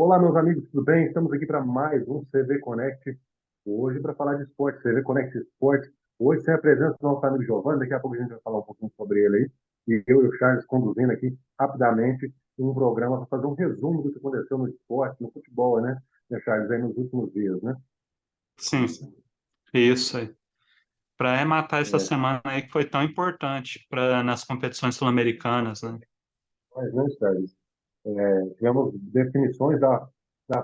Olá, meus amigos, tudo bem? Estamos aqui para mais um CV Connect. Hoje para falar de esporte, CV Connect Esporte. Hoje sem a presença do nosso amigo Giovanni, daqui a pouco a gente vai falar um pouquinho sobre ele aí. E eu e o Charles conduzindo aqui rapidamente um programa para fazer um resumo do que aconteceu no esporte, no futebol, né, Charles, aí nos últimos dias, né? Sim, isso aí. Para arrematar essa É, semana aí que foi tão importante nas competições sul-americanas, né? mas, né, Charles, tivemos definições das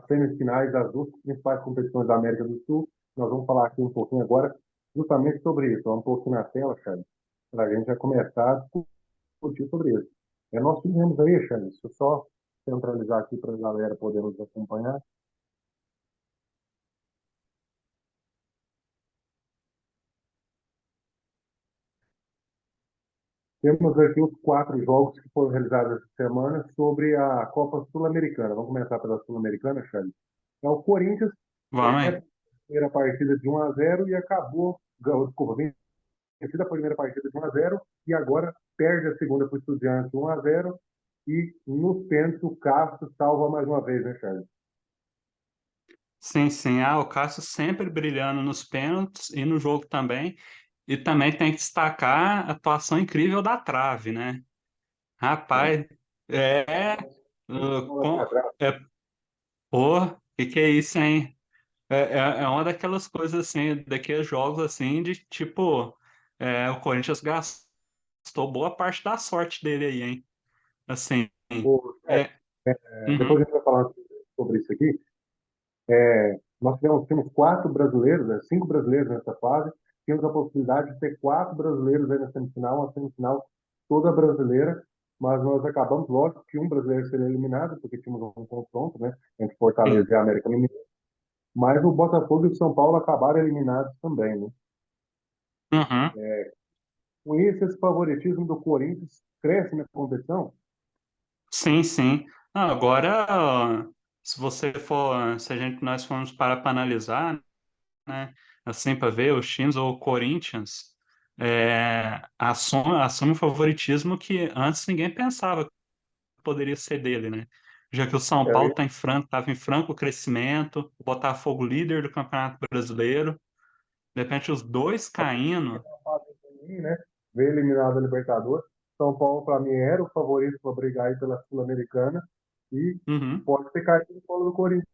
semifinais das duas principais competições da América do Sul. Nós vamos falar aqui um pouquinho agora justamente sobre isso. Vamos pôr aqui na tela, Charles, para a gente já começar a discutir sobre isso. Nós tivemos aí, Charles, deixa eu só centralizar aqui para a galera poder nos acompanhar. Temos aqui os quatro jogos que foram realizados essa semana sobre a Copa Sul-Americana. Vamos começar pela Sul-Americana, Charles. O Corinthians Vamos é aí. a primeira partida de 1-0 e acabou, desculpa, vencida a primeira partida de 1-0 e agora perde a segunda para o Estudiantes 1-0 e nos pênaltis o Castro salva mais uma vez, né, Charles? Sim, sim. Ah, o Cássio sempre brilhando nos pênaltis e no jogo também. E também tem que destacar a atuação incrível da trave, né? É, Rapaz, é. bola pra trás. É, pô, que é isso, hein? É uma daquelas coisas assim, daqueles jogos assim, de tipo, o Corinthians gastou boa parte da sorte dele aí, hein? Assim, Ô, Charles, é. Uhum. depois a gente vai falar sobre isso aqui. Nós temos quatro brasileiros, cinco brasileiros nessa fase. Temos a possibilidade de ter quatro brasileiros aí na semifinal, uma semifinal toda brasileira, mas nós acabamos, lógico, que um brasileiro seria eliminado, porque tínhamos um confronto, né, entre Fortaleza Sim. e América Mineiro, mas o Botafogo e o São Paulo acabaram eliminados também, né? Uhum. Com isso, esse favoritismo do Corinthians cresce na competição? Sim, sim. Ah, agora, se a gente nós formos para analisar, né, assim para ver os times ou o Corinthians assume um favoritismo que antes ninguém pensava que poderia ser dele, né? Já que o São Paulo É, tá estava em franco crescimento, o Botafogo líder do Campeonato Brasileiro, de repente os dois caindo. né? Veio eliminado da Libertadores. São Paulo, para mim, era o favorito para brigar aí pela Sul-Americana e Uhum. pode ter caído no colo do Corinthians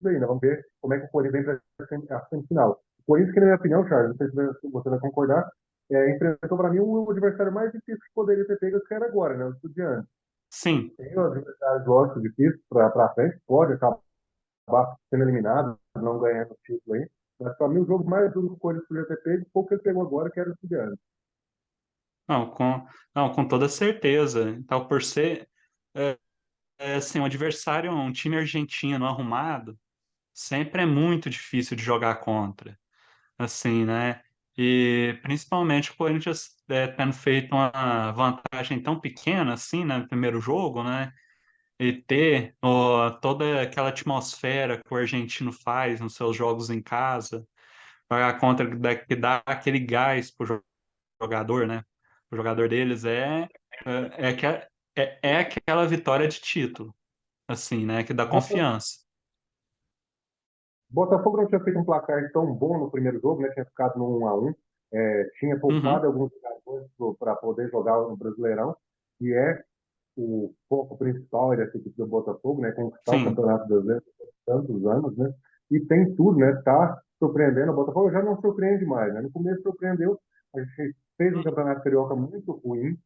ainda. Vamos ver como é que o Corinthians vem para a semifinal. O Corinthians, que na minha opinião, Charles, não sei se você vai concordar, enfrentou para mim o adversário mais difícil que poderia ter pego, que era agora, né? O Estudiantes. Sim. Tem um adversário, lógico, difícil para frente, pode acabar sendo eliminado, não ganhando o título aí. Mas para mim, o jogo mais duro que o Corinthians podia ter pego foi o que ele pegou agora, que era o Estudiantes. Não, com toda certeza. Então, por ser assim, um adversário, um time argentino arrumado, sempre é muito difícil de jogar contra, assim, né? E principalmente o Corinthians tendo feito uma vantagem tão pequena assim, né, no primeiro jogo, né? E ter toda aquela atmosfera que o argentino faz nos seus jogos em casa, jogar contra que dá aquele gás pro jogador, né? O jogador deles é aquela vitória de título, assim, né? Que dá confiança. Botafogo não tinha feito um placar tão bom no primeiro jogo, né? Tinha ficado no 1-1. Tinha poupado Uhum. alguns jogadores para poder jogar no Brasileirão, e é o foco principal dessa equipe do Botafogo, né? Conquistar o Sim. Campeonato Brasileiro por tantos anos, né? E tem tudo, né? Tá surpreendendo. O Botafogo já não surpreende mais, né? No começo surpreendeu, a gente fez um Campeonato Carioca muito ruim,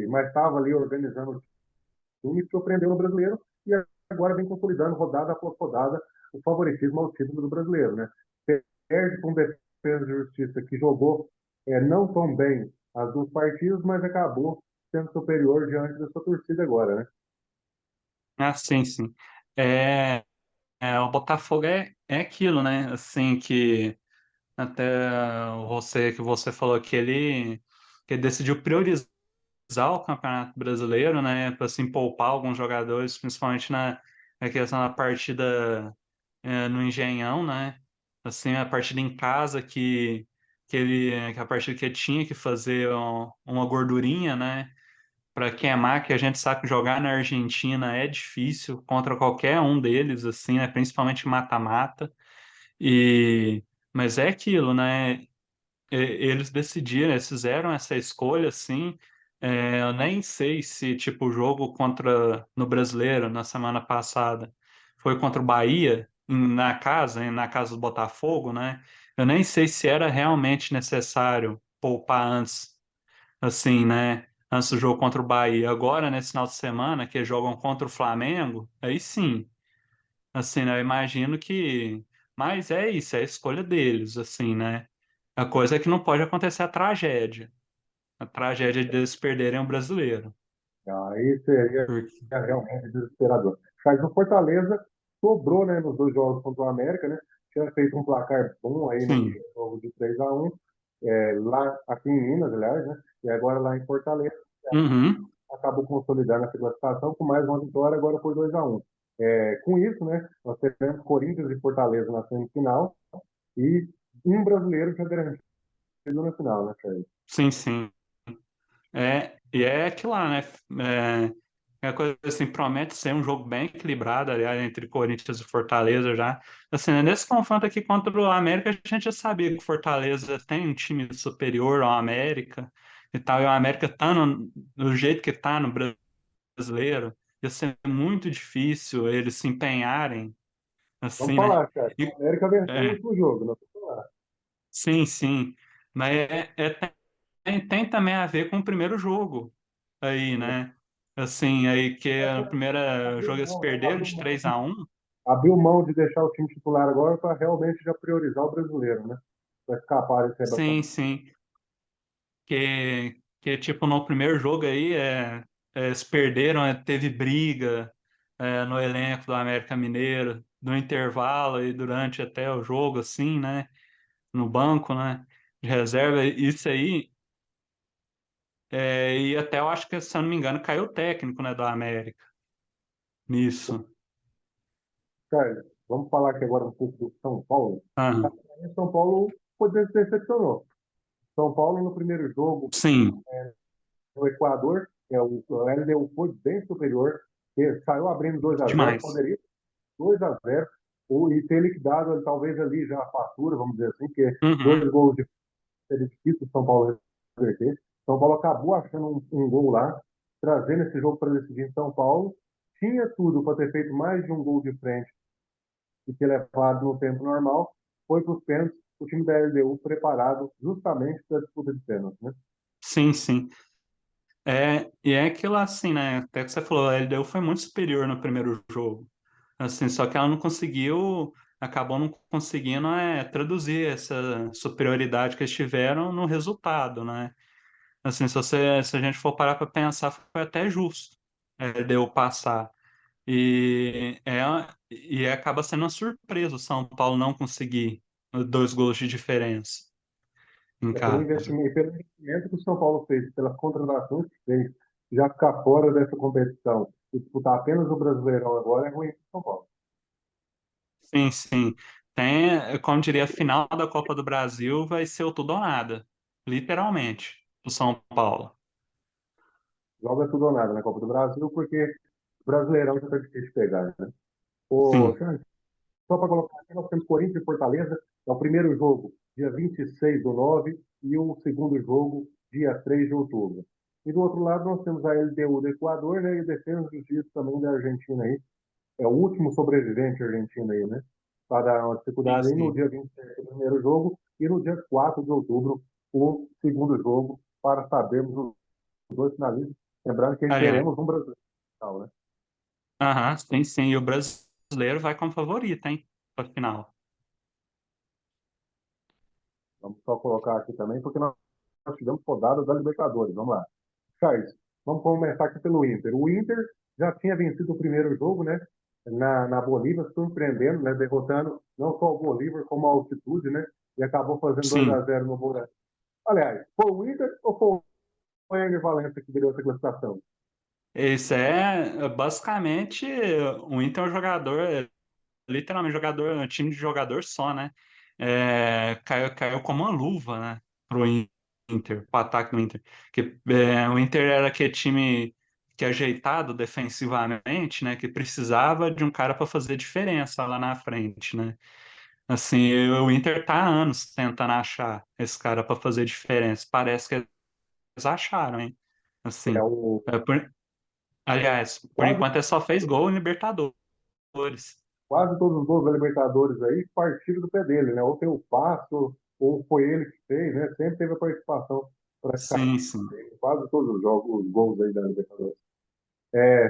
mas estava ali organizando o time, surpreendeu no Brasileiro e agora vem consolidando rodada após rodada o favoritismo ao título do brasileiro, né? Perde com o Defesa de Justiça, que jogou não tão bem as duas partidas, mas acabou sendo superior diante da sua torcida agora, né? Ah, sim, sim. É, o Botafogo é aquilo, né? Assim, que até que você falou que ele decidiu priorizar o Campeonato Brasileiro, né? Para assim, poupar alguns jogadores, principalmente na questão da partida no Engenhão, né? Assim, a partida em casa que a partida que ele tinha que fazer uma gordurinha, né? para queimar, que a gente sabe que jogar na Argentina é difícil contra qualquer um deles, assim, né? Principalmente mata-mata. E mas é aquilo, né? Eles decidiram, eles fizeram essa escolha, assim. Eu nem sei se, tipo, o jogo contra no Brasileiro na semana passada foi contra o Bahia na casa do Botafogo, né? Eu nem sei se era realmente necessário poupar antes, assim, né? Antes do jogo contra o Bahia. Agora, nesse final de semana, que eles jogam contra o Flamengo, aí sim, assim, né? Eu imagino que. Mas é isso, é a escolha deles, assim, né? A coisa é que não pode acontecer a tragédia de eles perderem o brasileiro. Aí seria Porque- realmente desesperador. Mas o Fortaleza sobrou, né, nos dois jogos contra o América, né? Tinha feito um placar bom aí no Sim. jogo de 3-1, lá aqui em Minas, aliás, né? E agora lá em Fortaleza, Uhum. acabou consolidando essa classificação com mais uma vitória, agora por 2-1. Com isso, né, nós teremos Corinthians e Fortaleza na semifinal e um brasileiro já garantido na final, né, Charles? Sim, sim. E é aquilo lá, né? É a coisa assim, promete ser um jogo bem equilibrado, aliás, entre Corinthians e Fortaleza já. Assim, né, nesse confronto aqui contra o América, a gente já sabia que o Fortaleza tem um time superior ao América e tal, e o América tá do jeito que tá no brasileiro, ia ser muito difícil eles se empenharem, Vamos assim, né? falar, Charles. O E, América venceu o é, último jogo, não vamos falar. sim, sim. Mas tem também a ver com o primeiro jogo aí, né? Assim, aí que no primeiro Abriu jogo eles mão, né? perderam de 3-1. Abriu mão de deixar o time titular agora para realmente já priorizar o brasileiro, né? Para escapar desse Sim, rebaixamento. sim. Que tipo, no primeiro jogo aí, eles perderam, teve briga no elenco do América Mineiro, no intervalo e durante até o jogo, assim, né? No banco, né? De reserva. Isso aí, e até eu acho que, se eu não me engano, caiu o técnico, né, do América nisso. Charles, vamos falar aqui agora um pouco do São Paulo. Ah, O São Paulo foi decepcionou. São Paulo no primeiro jogo sim, no Equador, o LDU foi bem superior, saiu abrindo 2-0, demais. poderia 2-0, e ter liquidado talvez ali já a fatura, vamos dizer assim, que dois Uhum. gols de seria difícil o São Paulo reverter. São Paulo acabou achando um gol lá, trazendo esse jogo para decidir em São Paulo. Tinha tudo para ter feito mais de um gol de frente e ter levado no tempo normal. Foi para os pênaltis, o time da LDU preparado justamente para a disputa de pênaltis, né? Sim, sim. E é aquilo assim, né? Até que você falou, a LDU foi muito superior no primeiro jogo. Assim, só que ela não conseguiu, acabou não conseguindo traduzir essa superioridade que eles tiveram no resultado, né? Assim, se a gente for parar para pensar, foi até justo a LDU passar. E, é, e acaba sendo uma surpresa o São Paulo não conseguir 2 gols de diferença em casa. Pelo investimento que o São Paulo fez, pelas contratações que fez, já ficar fora dessa competição e disputar apenas o Brasileirão agora é ruim para o São Paulo. Sim, sim. Como diria, a final da Copa do Brasil vai ser o tudo ou nada, literalmente, o São Paulo. Joga tudo ou nada na Copa do Brasil, porque o Brasileirão já está difícil de pegar, né? Ô, Sim, Xande, só para colocar aqui, nós temos Corinthians e Fortaleza, é o primeiro jogo, dia 26/9, e o segundo jogo, dia 3 de outubro. E do outro lado, nós temos a LDU do Equador, né, e o Defesa e Justiça também da Argentina aí. É o último sobrevivente argentino aí, né? Para dar uma sim, dificuldade aí no sim. dia 27, o primeiro jogo, e no dia 4 de outubro, o segundo jogo, para sabermos os dois finalistas. Lembrando que Aliás, teremos um brasileiro, né? aham, sim, sim. E o brasileiro vai como favorito, hein? Para final. Vamos só colocar aqui também, porque nós tivemos rodadas da Libertadores. Vamos lá. Charles, vamos começar aqui pelo Inter. O Inter já tinha vencido o primeiro jogo, né? Na Bolívia, surpreendendo, né? Derrotando não só o Bolívar, como a altitude, né? E acabou fazendo 2 a Sim. 0 no Moura. Aliás, foi o Inter ou foi o Ener Valencia que virou essa classificação? Esse é basicamente o Inter é um jogador, literalmente jogador, um time de jogador só, né? Caiu como uma luva, né? Pro Inter. Inter, pro ataque do Inter. Que o Inter era aquele time que é ajeitado defensivamente, né? Que precisava de um cara para fazer diferença lá na frente, né? Assim, o Inter tá há anos tentando achar esse cara para fazer diferença. Parece que eles acharam, hein? É Assim, o, aliás, por quase, enquanto ele só fez gol em Libertadores. quase todos os gols da Libertadores aí partiram do pé dele, né? Ou tem o passe, ou foi ele que fez, né? Sempre teve a participação praticamente Sim, sim. em quase todos os jogos, os gols aí da Libertadores.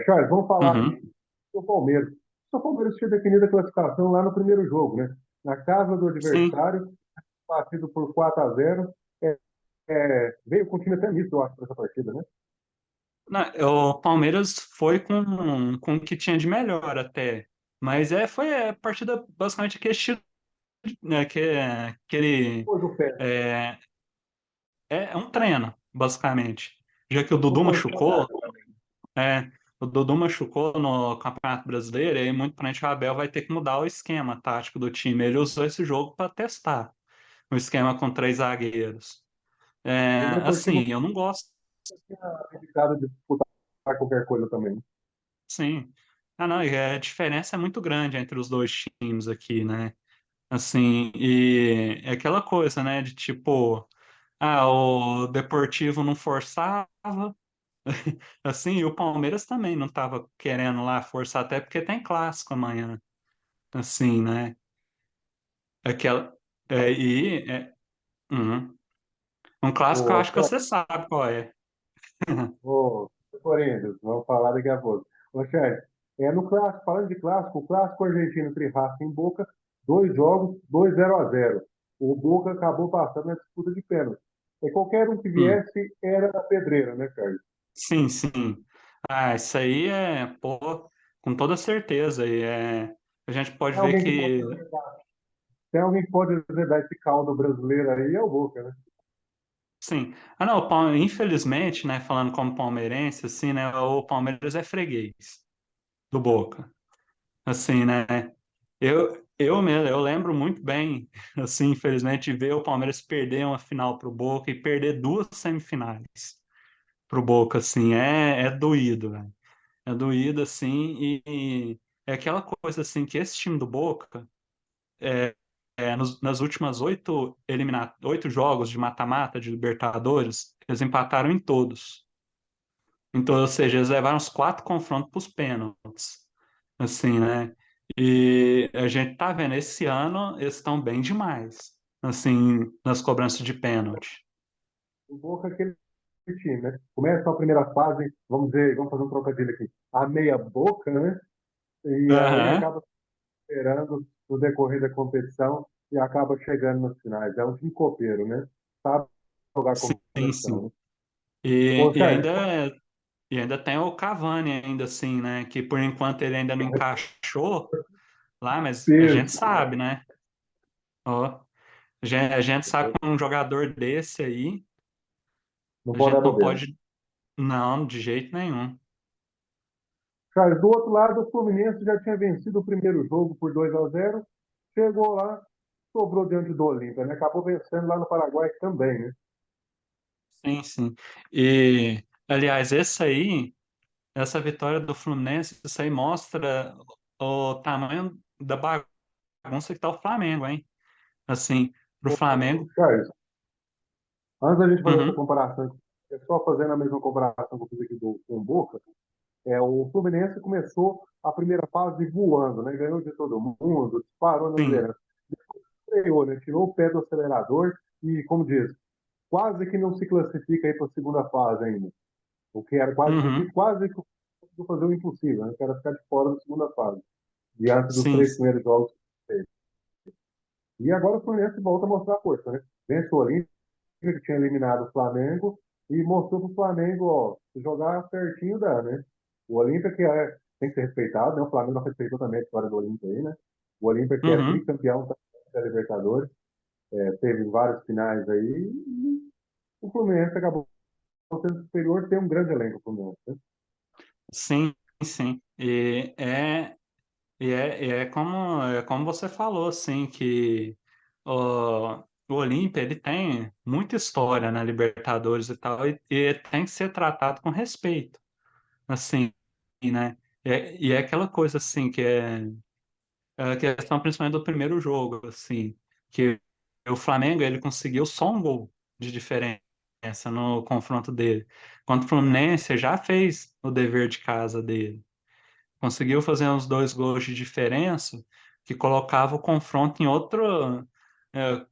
Charles, vamos falar Uhum. do Palmeiras. O Palmeiras tinha definido a classificação lá no primeiro jogo, né? Na casa do Sim. adversário, batido por 4-0. Veio com o time até misto, eu acho, para essa partida, né? Não, o Palmeiras foi com o que tinha de melhor até. Mas foi a partida basicamente aquele estilo, né, aquele, Pôs o pé, né? é, é um treino, basicamente. Já que o Não Dudu pôs o pé. machucou, é, o Dudu machucou no Campeonato Brasileiro, e aí muito provavelmente o Abel vai ter que mudar o esquema tático do time. Ele usou esse jogo para testar o esquema com três zagueiros. Lembra que o time Assim, eu não gosto, tinha indicado de disputar qualquer coisa também. sim. Ah, não, e a diferença é muito grande entre os dois times aqui, né? Assim, e é aquela coisa, né, de tipo, o Deportivo não forçava, assim, e o Palmeiras também não estava querendo lá forçar, até porque tem clássico amanhã, assim, né? Aquela, é, e, é, uhum. Um clássico eu O, acho que você sabe qual é. o Corinthians, vamos falar daqui a pouco. Ô, Charles, no clássico, falando de clássico, o clássico argentino entre Racing e Boca, dois jogos, 2-0. O Boca acabou passando na disputa de pênalti. E qualquer um que Hum, viesse era da pedreira, né, Charles? sim, sim. Ah, isso aí pô, com toda certeza, a gente pode Tem ver alguém que pode que, azedar, tem alguém que pode azedar esse caldo brasileiro aí, é o Boca, né? sim. Ah, não, infelizmente, né, falando como palmeirense, assim, né, o Palmeiras é freguês do Boca. Assim, né? Eu lembro muito bem, assim, infelizmente, de ver o Palmeiras perder uma final pro Boca e perder duas semifinais pro Boca, assim, é doído, velho. É doído, assim, e é aquela coisa, assim, que esse time do Boca, nas últimas oito jogos de mata-mata de Libertadores, eles empataram em todos. Então, ou seja, eles levaram os quatro confrontos para os pênaltis, assim, né? E a gente tá vendo, esse ano eles estão bem demais, assim, nas cobranças de pênalti. O Boca é aquele time, né? Começa a primeira fase, vamos dizer, vamos fazer um trocadilho aqui, a meia boca, né? E aí Aham, acaba esperando no decorrer da competição e acaba chegando nos finais. É um time copeiro, né? Sabe jogar sim, competição, sim. né? E, Ô, e Charles, ainda, e ainda tem o Cavani ainda assim, né? Que por enquanto ele ainda não encaixou lá, mas a gente peso, sabe, né? Ó, a gente sabe que um jogador desse aí, não a pode dar gente não bobeira. pode, não, de jeito nenhum. Charles, do outro lado, o Fluminense já tinha vencido o primeiro jogo por 2-0, chegou lá, sobrou diante do Olímpia, né? Acabou vencendo lá no Paraguai também, né? Sim, sim. E, aliás, essa vitória do Fluminense, isso aí mostra o tamanho da bagunça que tá o Flamengo, hein? Assim, pro Ô, Flamengo. Charles, antes da gente fazer essa Uhum, comparação, só fazendo a mesma comparação que eu fiz aqui com o Boca, o Fluminense começou a primeira fase voando, né? Ganhou de todo mundo, disparou na sim. liderança. Freou, né? Tirou o pé do acelerador e, como diz, quase que não se classifica aí para a segunda fase ainda. O que era quase Uhum, difícil, quase que conseguiu fazer o impossível, né? Que era ficar de fora da segunda fase, diante dos sim, três sim. primeiros jogos que fez. E agora o Fluminense volta a mostrar força, né? Vence o Olímpico, que tinha eliminado o Flamengo, e mostrou para o Flamengo, ó, se jogar certinho dá, né? O Olímpia tem que ser respeitado, né? O Flamengo não respeitou também a história do Olímpia aí, né? O Olímpia que é Uhum, tricampeão da Libertadores, teve vários finais aí, e o Fluminense acabou sendo superior, tem um grande elenco o Fluminense, né? sim, sim. E é como você falou, assim, que o Olímpia, ele tem muita história na Libertadores e tal, e tem que ser tratado com respeito, assim, né? E é aquela coisa, assim, é a questão principalmente do primeiro jogo, assim, que o Flamengo, ele conseguiu só um gol de diferença no confronto dele, enquanto o Fluminense já fez o dever de casa dele. Conseguiu fazer uns dois gols de diferença que colocava o confronto em outro, é,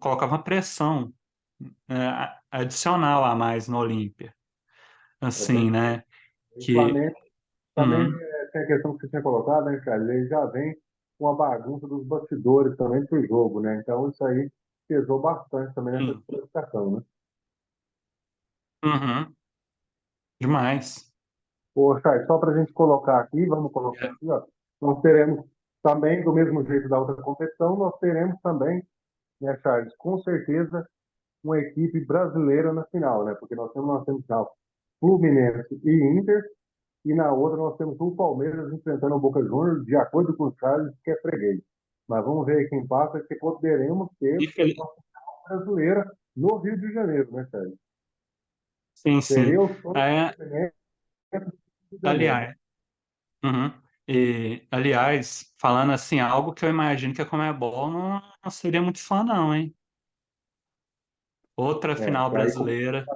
colocava uma pressão, adicional a mais no Olímpia, É assim, verdade. né? O Que, Flamengo também uhum, tem a questão que você tinha colocado, né, cara? Ele já vem com a bagunça dos bastidores também pro jogo, né? Então isso aí pesou bastante também nessa sim, classificação, né? uhum, demais. Ô, Chay, só para a gente colocar aqui, vamos colocar É, aqui, ó, nós teremos também, do mesmo jeito da outra competição, nós teremos também, né, Charles, com certeza, uma equipe brasileira na final, né? Porque nós temos final Fluminense e Inter, e na outra nós temos o Palmeiras enfrentando o Boca Juniors, de acordo com o Charles, que é freguês. Mas vamos ver aí quem passa, que poderemos ter infeliz- uma final brasileira no Rio de Janeiro, né, Charles? sim, sim. Seria o sonho É, do Fluminense do Rio de Janeiro. aliás, uhum. E, aliás, falando assim, algo que eu imagino que a Conmebol não seria muito fã, não, hein? Outra É, final e aí brasileira.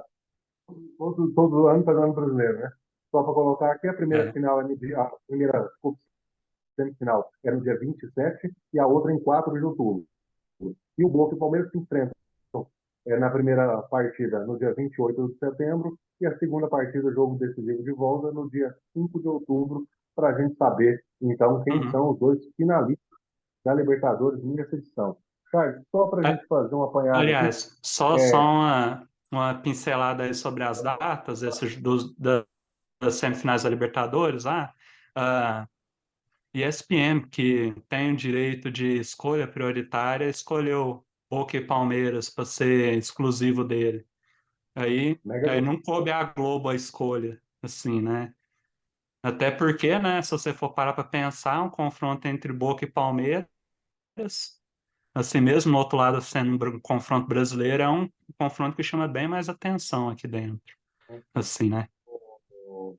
todo ano fazendo ano brasileiro, né? Só para colocar aqui, a primeira É. final é no dia, a primeira desculpa, semifinal é no dia 27 e a outra em 4 de outubro. E o Boca e o Palmeiras se enfrentam na primeira partida no dia 28 de setembro e a segunda partida, jogo decisivo de volta, no dia 5 de outubro, para a gente saber, então, quem Uhum. são os dois finalistas da Libertadores nessa edição. Charles, só para a A- gente fazer um apanhado aqui, Aliás, só é, uma pincelada aí sobre as datas das semifinais da Libertadores. A ESPN, que tem o direito de escolha prioritária, escolheu Boca e Palmeiras para ser exclusivo dele. mega Aí jogo. não coube à Globo a escolha, assim, né? Até porque, né, se você for parar para pensar, um confronto entre Boca e Palmeiras, assim mesmo, no outro lado sendo um confronto brasileiro, é um confronto que chama bem mais atenção aqui dentro, assim, né?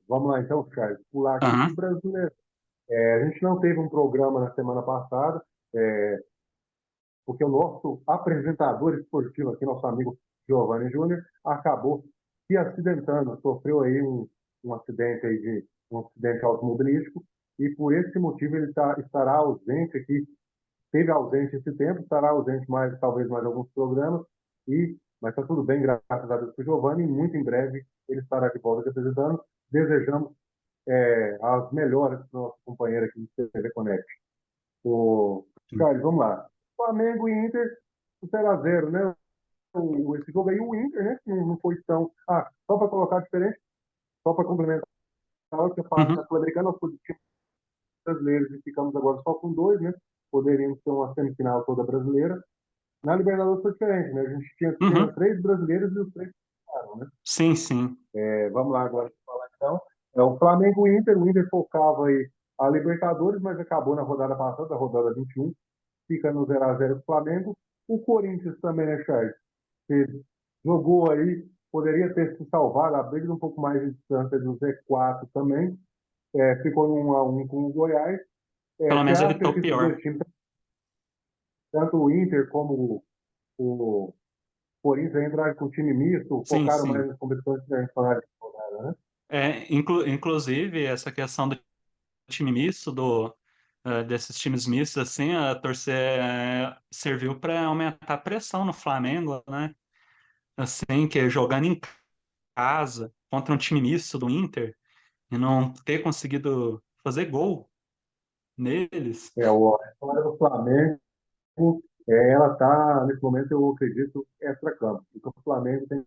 Vamos lá então, Charles, pular aqui para o Aham, brasileiro. A gente não teve um programa na semana passada, porque o nosso apresentador esportivo aqui, nosso amigo Giovanni Júnior, acabou se acidentando, sofreu aí um acidente aí um acidente automobilístico e por esse motivo ele estará ausente aqui, esteve ausente esse tempo, estará ausente mais talvez mais alguns programas mas está tudo bem, graças a Deus para o Giovanni, e muito em breve ele estará de volta representando. Desejamos as melhoras para o nosso companheiro aqui do TV Connect. O Charles, vamos lá. Flamengo e Inter, 0x0, né? Esse jogo aí, o Inter, né? Não foi tão. Ah, só para colocar diferente, só para complementar o que eu faço uhum, na Sul-Americana, nós tínhamos brasileiros e ficamos agora só com dois, né? Poderíamos ter uma semifinal toda brasileira. Na Libertadores foi diferente, né? A gente tinha uhum. três brasileiros e os três ficaram, né? Sim, sim. Vamos lá agora falar então. O Flamengo e o Inter focava aí a Libertadores, mas acabou na rodada passada, a rodada 21, fica no 0x0 com o Flamengo. O Corinthians também, né, Charles? Que jogou aí, poderia ter se salvado, abrindo um pouco mais de distância do Z4 também. Ficou no 1x1 com o Goiás. Pelo Você menos acha evitou o que esses pior. dois times, tanto o Inter como o Corinthians, entraram com time misto, Sim, focaram mais sim. nas competições internacionais, né? Inclusive, essa questão do time misto, desses times mistos, assim, a torcer serviu para aumentar a pressão no Flamengo, né? Assim, que jogando em casa contra um time misto do Inter e não ter conseguido fazer gol neles. A história do Flamengo, ela está, nesse momento, eu acredito, extra-campo. Porque o Flamengo tem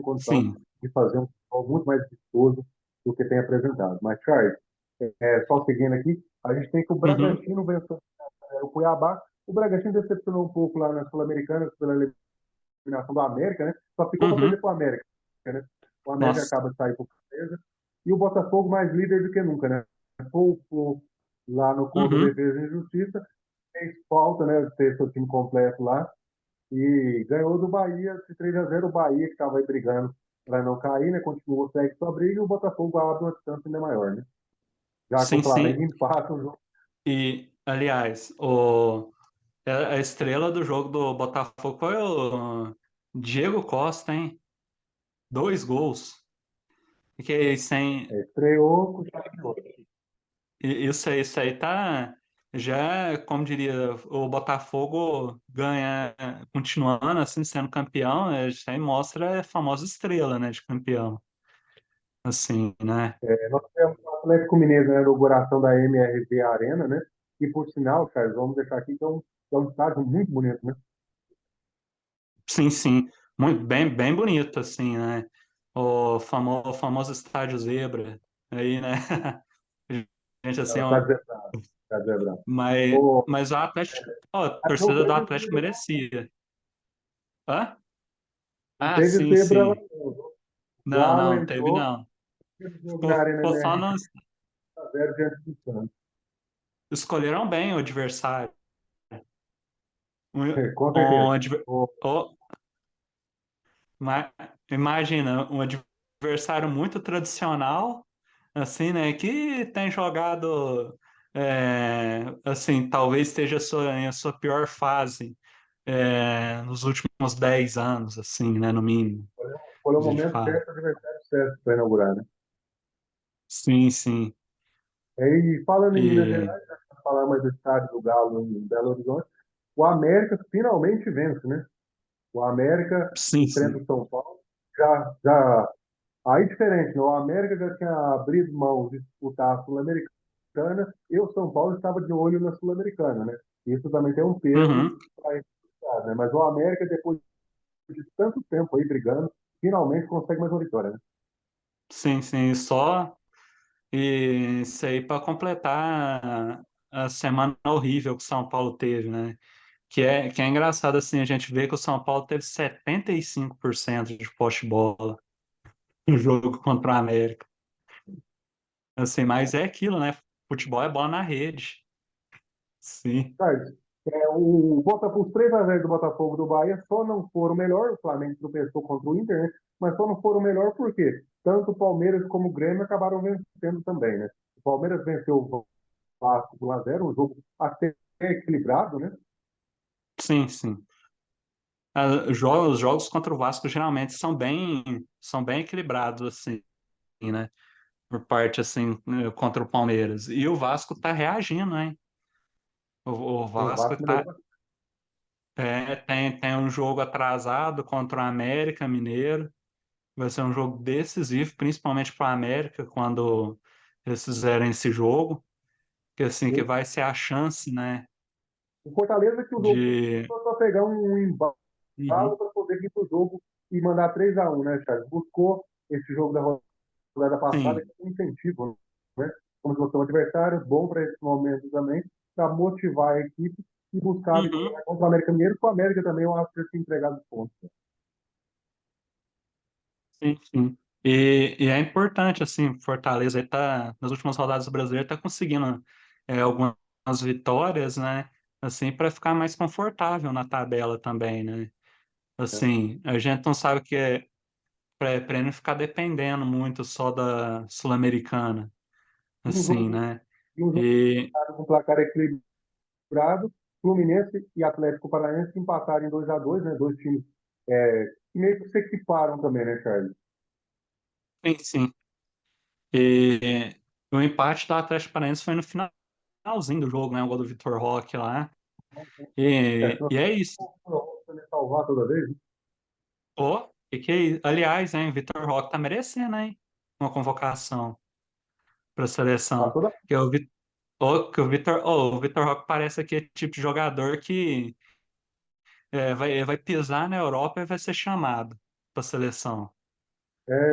condição Sim. de fazer um futebol muito mais vistoso do que tem apresentado. Mas, Charles, só seguindo aqui, a gente tem que o Uhum, Bragantino venceu o Cuiabá. O Bragantino decepcionou um pouco lá na Sul-Americana pela eliminação do América, né? Só ficou para perder uhum. para o América, né? O América Nossa. acaba de sair por certeza. E o Botafogo mais líder do que nunca, né? Pouco lá no Conto Uhum, Defesa e Justiça, fez falta, né? Ter seu time completo lá. e ganhou do Bahia de 3-0. O Bahia, que estava aí brigando para não cair, né? Continuou, segue sua briga, e o Botafogo abre uma distância ainda maior, né? Já que o Sim, Flamengo sim. empata o jogo. E, aliás, a estrela do jogo do Botafogo foi o Diego Costa, hein? 2 gols. Que sem, Estreou com chave de ouro. isso aí tá. Já, como diria, o Botafogo ganha, continuando assim, sendo campeão, isso aí mostra a famosa estrela, né, de campeão. Assim, né? Nós tivemos o Atlético Mineiro na inauguração da MRV Arena, né? E por sinal, Charles, vamos deixar aqui que é um estádio muito bonito, né? Sim, sim. Muito bem, bem bonito, assim, né? O famoso estádio Zebra, aí, né? Gente, É assim, o ó, estádio Zebrado. Estádio Zebrado. mas, O, mas o Atlético, ó, a mas não torcida do teve Atlético zebra, merecia. Hã? não Ah, teve sim, zebra lá, sim. não. O Não, Galo não, teve entrou, não. teve jogo na Arena Ficou só MRV nos. 0 diante do Santos. Escolheram bem o adversário. Um, Com um, certeza. adver- ó, imagina, um adversário muito tradicional, assim, né? Que tem jogado, assim, talvez esteja em a sua pior fase, nos últimos 10 anos, assim, né? No mínimo, Foi o de momento fato. certo, o adversário certo para inaugurar, né? Sim, sim. E falando em Minas E, Gerais, para falar mais do estádio do Galo em Belo Horizonte, o América finalmente vence, né? O América sim, enfrenta sim. o São Paulo. Já, aí diferente, né? O América já tinha abrido mão de disputar a Sul-Americana e o São Paulo estava de olho na Sul-Americana, né? Isso também tem um peso Uhum. para esse estado, né? Mas o América, depois de tanto tempo aí brigando, finalmente consegue mais uma vitória, né? Sim, sim. Só. E isso aí para completar a semana horrível que o São Paulo teve, né? Que é engraçado assim, a gente vê que o São Paulo teve 75% de posse de bola no jogo contra o América. Assim, mas é aquilo, né? Futebol é bola na rede. Sim, Sabe? O Botafogo, os 3-0 do Botafogo do Bahia só não foram melhor, o Flamengo tropeçou contra o Inter, né? Mas só não foram melhor porque tanto o Palmeiras como o Grêmio acabaram vencendo também, né? O Palmeiras venceu o Vasco por 1-0, um jogo até equilibrado, né? sim, sim. Os jogos contra o Vasco geralmente são bem equilibrados, assim, né? Por parte, assim, contra o Palmeiras. E o Vasco tá reagindo, hein? O O Vasco Vasco melhorou tá, bastante. tem um jogo atrasado contra o América Mineiro. Vai ser um jogo decisivo, principalmente para o América, quando eles fizerem esse jogo, que assim que vai ser a chance, né, O Fortaleza que usou de. para pegar um embalo Uhum. para poder ir para o jogo e mandar 3-1, né, Charles? Buscou esse jogo da rodada passada Sim. com incentivo, né? Como se fosse um adversário, bom para esse momento também, para motivar a equipe e buscar a Uhum. vitória contra o América Mineiro, que o América também eu acho que tinha entregado os pontos. Sim, sim. E é importante, assim, Fortaleza aí tá, nas últimas rodadas brasileiras, tá conseguindo algumas vitórias, né, assim, para ficar mais confortável na tabela também, né? Né? Assim, a gente não sabe que é para não ficar dependendo muito só da Sul-Americana, E um assim, jogo, né? e um jogo E com placar equilibrado, Fluminense e Atlético Paranaense empataram em 2-2, né? Dois times que meio que se equiparam também, né, Charles? sim, sim. E o empate do Atlético Paranaense foi no finalzinho do jogo, né? O gol do Vitor Roque lá. Se E não é isso. for salvar toda vez, né? Ô, que é isso? Aliás, hein, o Vitor Roque tá merecendo, hein? Uma convocação para a Tá seleção. toda Que o Vitor Roque parece aquele tipo de jogador que vai pisar na Europa e vai ser chamado para a seleção.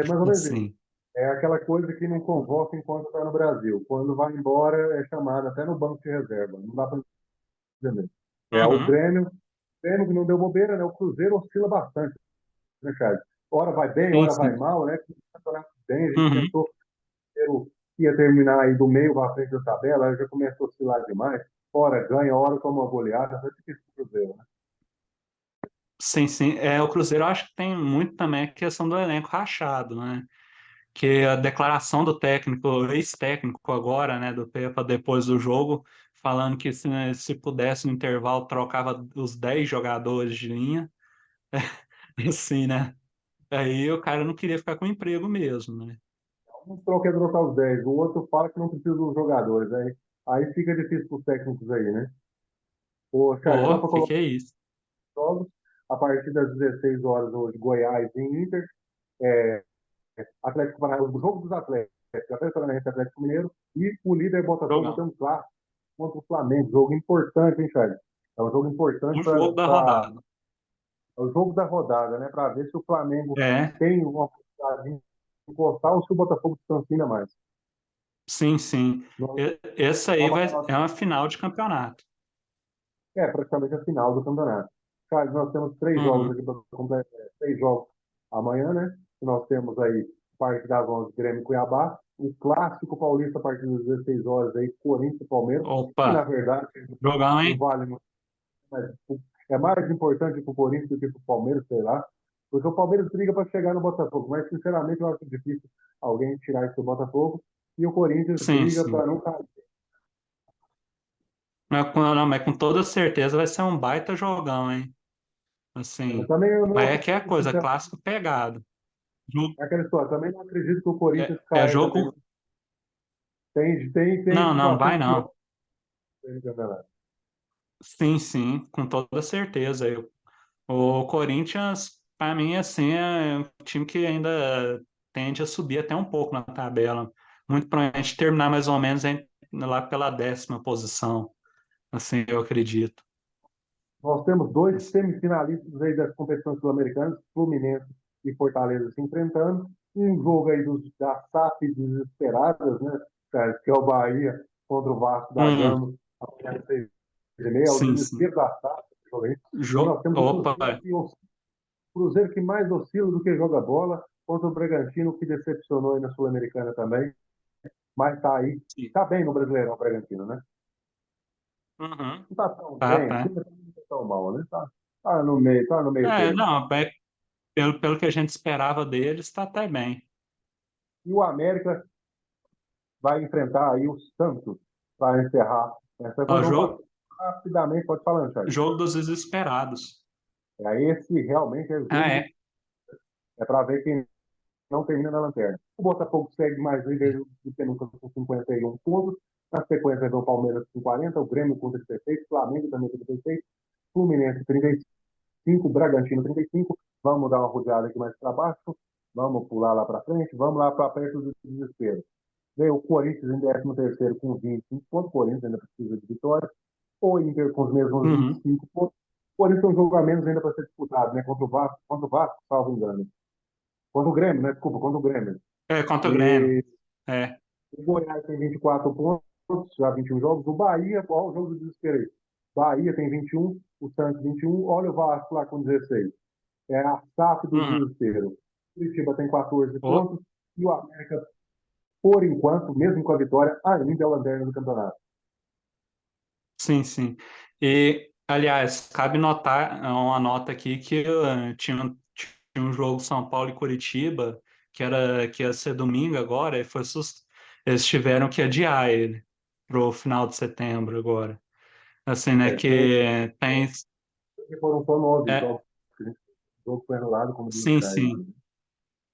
mais ou menos isso. Assim. É aquela coisa que não convoca enquanto está no Brasil. Quando vai embora, é chamado até no banco de reserva. Não dá para entender. Uhum. O Grêmio que não deu bobeira, né? O Cruzeiro oscila bastante, né, Charles? Hora vai bem, Sim, hora vai sim. mal, né? Que campeonato bem, a gente Uhum. pensou que ia terminar aí do meio para frente da tabela, aí já começou a oscilar demais. Hora ganha, hora toma uma goleada, vai ter que Cruzeiro, né? sim, sim. O Cruzeiro eu acho que tem muito também a questão do elenco rachado, né? Que a declaração do técnico, ex-técnico agora, né, do Pepa depois do jogo, falando que se pudesse no intervalo trocava os 10 jogadores de linha, assim, né? Aí o cara não queria ficar com emprego mesmo, né? Um quer trocar os 10, o outro fala que não precisa dos jogadores. Aí fica difícil para os técnicos aí, né? Ô, Charles, só Pô, para colocar que é isso? os jogos, a partir das 16 horas hoje, Goiás e Inter, é, Atlético Paranaense, o jogo dos Atléticos, Atlético Paranaense e Atlético Mineiro, e o líder Botafogo Jogão. tem um clássico contra o Flamengo. Jogo importante, hein, Charles? É um jogo importante O jogo da rodada. é o jogo da rodada, né? Para ver se o Flamengo É, tem uma possibilidade de encostar ou se o Botafogo distancia mais. sim, sim. Não, Essa dá aí uma é uma final de campeonato. praticamente a final do campeonato. Charles, nós temos três jogos Uhum. aqui para completar, três jogos amanhã, né? Nós temos aí, a partir das 11, Grêmio e Cuiabá, o clássico paulista a partir das 16 horas aí, Corinthians e Palmeiras, que na Opa, verdade jogão, não hein? vale muito, mas é mais importante para o Corinthians do que para o Palmeiras, sei lá, porque o Palmeiras briga para chegar no Botafogo, mas sinceramente eu acho difícil alguém tirar isso do Botafogo, e o Corinthians Sim, briga sim. para não cair. Não, mas com toda certeza vai ser um baita jogão, hein? Eu Assim, também eu não mas é que é a acredito, coisa, sinceramente, clássico pegado. Jogo, naquela história. Também não acredito que o Corinthians é caia também. jogo. Não, Tem não, vai situações piores não. no campeonato. Sim, sim, com toda certeza. O Corinthians, para mim, assim, é um time que ainda tende a subir até um pouco na tabela. Muito provavelmente terminar mais ou menos lá pela 10ª posição. Assim, eu acredito. Nós temos dois Assim, semifinalistas aí das competições sul-americanas, Fluminense e Fortaleza se enfrentando. Um jogo aí das SAF desesperadas, né? Que é o Bahia contra o Vasco da hum, Gama, amanhã às 6h30, é o sim, sim. desespero da SAF. E aí nós temos o Opa, Cruzeiro que mais oscila do que joga bola, contra o Bragantino, que decepcionou aí na Sul-Americana também, mas está aí, sim. está bem no Brasileirão, o Bragantino, né? Uhum. Não está tão Tá, bem assim, tá. mas não está tão mal, né? Tá no meio termo. Não, pelo que a gente esperava deles, está até bem. E o América vai enfrentar aí o Santos para encerrar essa Ó, coisa. Vamos falar rapidamente, pode falar, Charles. jogo dos desesperados. Esse realmente é o Ah, jogo é. é para ver quem não termina na lanterna. O Botafogo segue mais líder do que nunca com 51 pontos. Na sequência vem o Palmeiras com 40, o Grêmio com 36, Flamengo também com 36, Fluminense 35, Bragantino 35. Vamos dar uma rodeada aqui mais para baixo. Vamos pular lá para frente. Vamos lá para perto do desespero. Veio o Corinthians em 13º com 25 pontos. O Corinthians ainda precisa de vitória. O Inter com os mesmos Uhum. 25 pontos. O Corinthians tem um jogo a menos ainda para ser disputado, né? Contra o Vasco, salvo engano. Contra o Grêmio, né? Desculpa, contra o Grêmio. Contra o Grêmio. E É. o Goiás tem 24 pontos, já 21 jogos. O Bahia, olha o jogo do desespero aí. Bahia tem 21, o Santos 21. Olha o Vasco lá com 16. É a SAF do Uhum. desespero. O Curitiba tem 14 Ô, pontos. E o América, por enquanto, mesmo com a vitória, ainda é o lanterna do campeonato. sim, sim. E, aliás, cabe notar uma nota aqui que tinha um jogo São Paulo e Curitiba, que ia ser domingo agora, eles tiveram que adiar ele pro final de setembro agora. Assim, né, que tem... Foram só 9 É, jogos. O jogo foi anulado, como diz o sim, Charles. sim.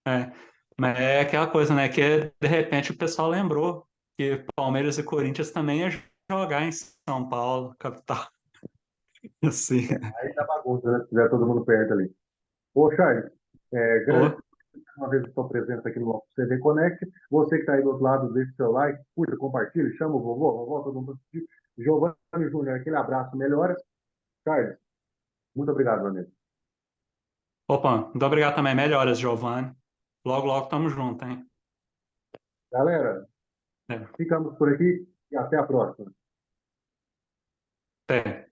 É. Mas é aquela coisa, né, que de repente o pessoal lembrou que Palmeiras e Corinthians também ia jogar em São Paulo, capital. Assim. Aí tá bagunça, né? Se tiver todo mundo perto ali. Ô, Charles, grande Ô, uma vez a sua presença aqui no nosso CV Connect. Você que está aí do outro lado, deixe seu like, curta, compartilhe, chama o vovô, todo mundo assistir. Giovanni Júnior, aquele abraço, melhoras. Charles, muito obrigado, meu amigo. opa, muito obrigado também. Melhoras, Giovanni. Logo, logo tamo junto, hein? Galera, É. ficamos por aqui e até a próxima. Até.